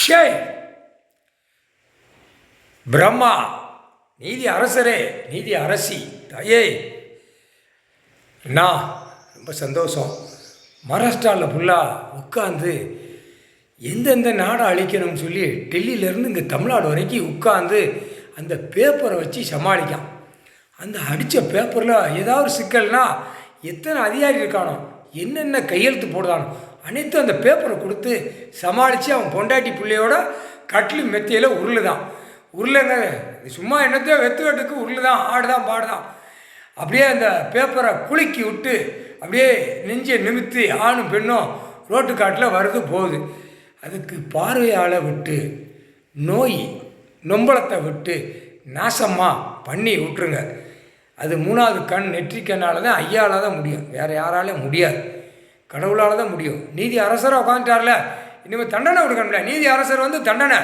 ஷேய் பிரம்மா, நீதி அரசரே, நீதி அரசி தாயே, நான் ரொம்ப சந்தோஷம். மகாராஷ்டிராவில் ஃபுல்லாக உட்காந்து எந்தெந்த நாடை அழிக்கணும்னு சொல்லி டெல்லியிலேருந்து இங்கே தமிழ்நாடு வரைக்கும் உட்காந்து அந்த பேப்பரை வச்சு சமாளிக்கான். அந்த அடித்த பேப்பரில் ஏதாவது சிக்கல்னா எத்தனை அதிகாரி இருக்கானோ, என்னென்ன கையெழுத்து போடுதானோ அனைத்தும் அந்த பேப்பரை கொடுத்து சமாளித்து அவன் பொண்டாட்டி பிள்ளையோட கட்டில் மெத்தியில் உருளுதான். உருளைங்க சும்மா என்னத்தையோ வெத்துக்கட்டுக்கு உருளுதான், ஆடுதான், பாடுதான். அப்படியே அந்த பேப்பரை குலுக்கி விட்டு அப்படியே நெஞ்சை நிமித்து ஆணும் பெண்ணும் ரோட்டு காட்டில் வருது போகுது. அதுக்கு பார்வையால் விட்டு நோய் நொம்பளத்தை விட்டு நாசமாக பண்ணி விட்டுருங்க. அது மூணாவது கண் நெற்றிக்கண்ணால் தான் ஐயாவில் தான் முடியும், வேறு யாராலையும் முடியாது, கடவுளால் தான் முடியும். நீதி அரசராக உட்காந்துட்டார்ல, இனிமேல் தண்டனை கொடுக்கணும்ல. நீதி அரசர் வந்து தண்டனை,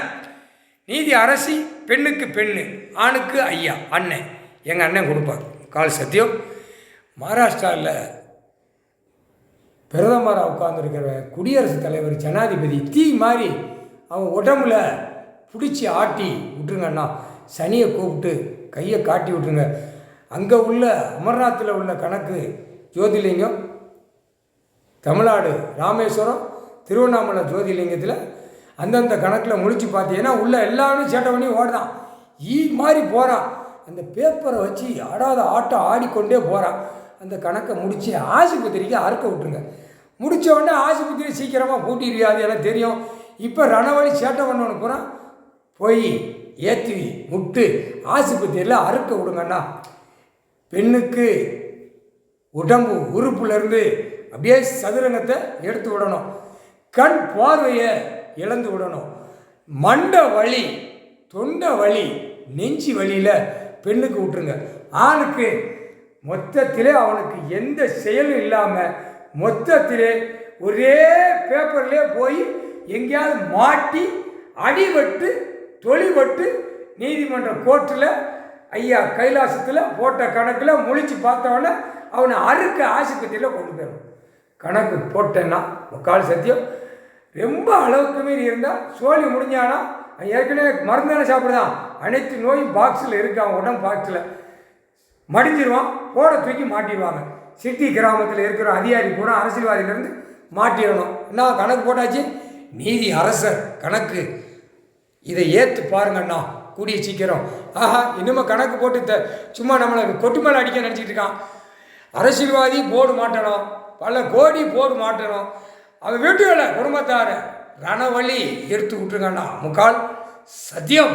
நீதி அரசி பெண்ணுக்கு பெண்ணு, ஆணுக்கு ஐயா அண்ணன், எங்கள் அண்ணன் கொடுப்பார் கால் சத்தியம். மகாராஷ்டிராவில் பிரதமராக உட்காந்துருக்கிற குடியரசுத் தலைவர் ஜனாதிபதி தீ மாதிரி அவன் உடம்புல பிடிச்சி ஆட்டி விட்டுருங்கண்ணா. சனியை கூப்பிட்டு கையை காட்டி விட்டுருங்க. அங்கே உள்ள அமர்நாத்தில் உள்ள கணக்கு ஜோதிலிங்கம், தமிழ்நாடு ராமேஸ்வரம், திருவண்ணாமலை ஜோதிலிங்கத்தில் அந்தந்த கணக்கில் முடித்து பார்த்தீங்கன்னா உள்ள எல்லாமே சேட்டை பண்ணி ஓடுதான், ஈ மாதிரி போகிறான். அந்த பேப்பரை வச்சு ஆடாத ஆட்டம் ஆடிக்கொண்டே போகிறான். அந்த கணக்கை முடித்து ஆஸ்பத்திரிக்கு அறுக்க விட்டுருங்க. முடித்த உடனே ஆஸ்பத்திரி சீக்கிரமாக பூட்டிடுவியாது, எனக்கு தெரியும். இப்போ ரணவழி சேட்டை பண்ணவனு போகிறான், போய் ஏற்றி முட்டு ஆஸ்பத்திரியில் அறுக்க விடுங்கண்ணா. பெண்ணுக்கு உடம்பு உறுப்புலேருந்து அப்படியே சதுரங்கத்தை எடுத்து விடணும், கண் பார்வையை இழந்து விடணும், மண்டை வலி, தொண்டை வலி, நெஞ்சு வலியில் பெண்ணுக்கு விட்டுருங்க. ஆணுக்கு மொத்தத்திலே அவனுக்கு எந்த செயலும் இல்லாமல் மொத்தத்திலே ஒரே பேப்பர்லேயே போய் எங்கேயாவது மாட்டி அடிபட்டு தொழிபட்டு நீதிமன்ற கோர்ட்டில் ஐயா கைலாசத்தில் போட்ட கணக்கில் முழிச்சு பார்த்தவொடனே அவனை அறுக்க ஆஸ்பத்திரியில் கொண்டு போயிடும். கணக்கு போட்டேன்னா முக்கால் சத்தியம். ரொம்ப அளவுக்கு மீறி இருந்தால் சோழி முடிஞ்சானா ஏற்கனவே மருந்தான சாப்பிடுதான், அனைத்து நோயும் பாக்ஸில் இருக்கு, அவன் உடம்பு பாக்ஸில் மடிஞ்சிருவான், போட தூக்கி மாட்டிடுவாங்க. சிட்டி கிராமத்தில் இருக்கிற அதிகாரி கூட அரசியல்வாதியிலேருந்து மாட்டிடணும். என்ன கணக்கு போட்டாச்சு, நீதி அரசர் கணக்கு, இதை ஏற்று பாருங்கண்ணா கூடிய சீக்கிரம். ஆஹா, இன்னுமே கணக்கு போட்டு சும்மா நம்மளை கொட்டு மேலே அடிக்க நினச்சிட்டு இருக்கான். அரசியல்வாதி போர்டு மாட்டணும், பல கோடி போர்டு மாட்டணும். அவன் வீட்டுகளை குடும்பத்தார ரணவழி எடுத்து விட்டுருங்கண்ணா முக்கால் சத்தியம்.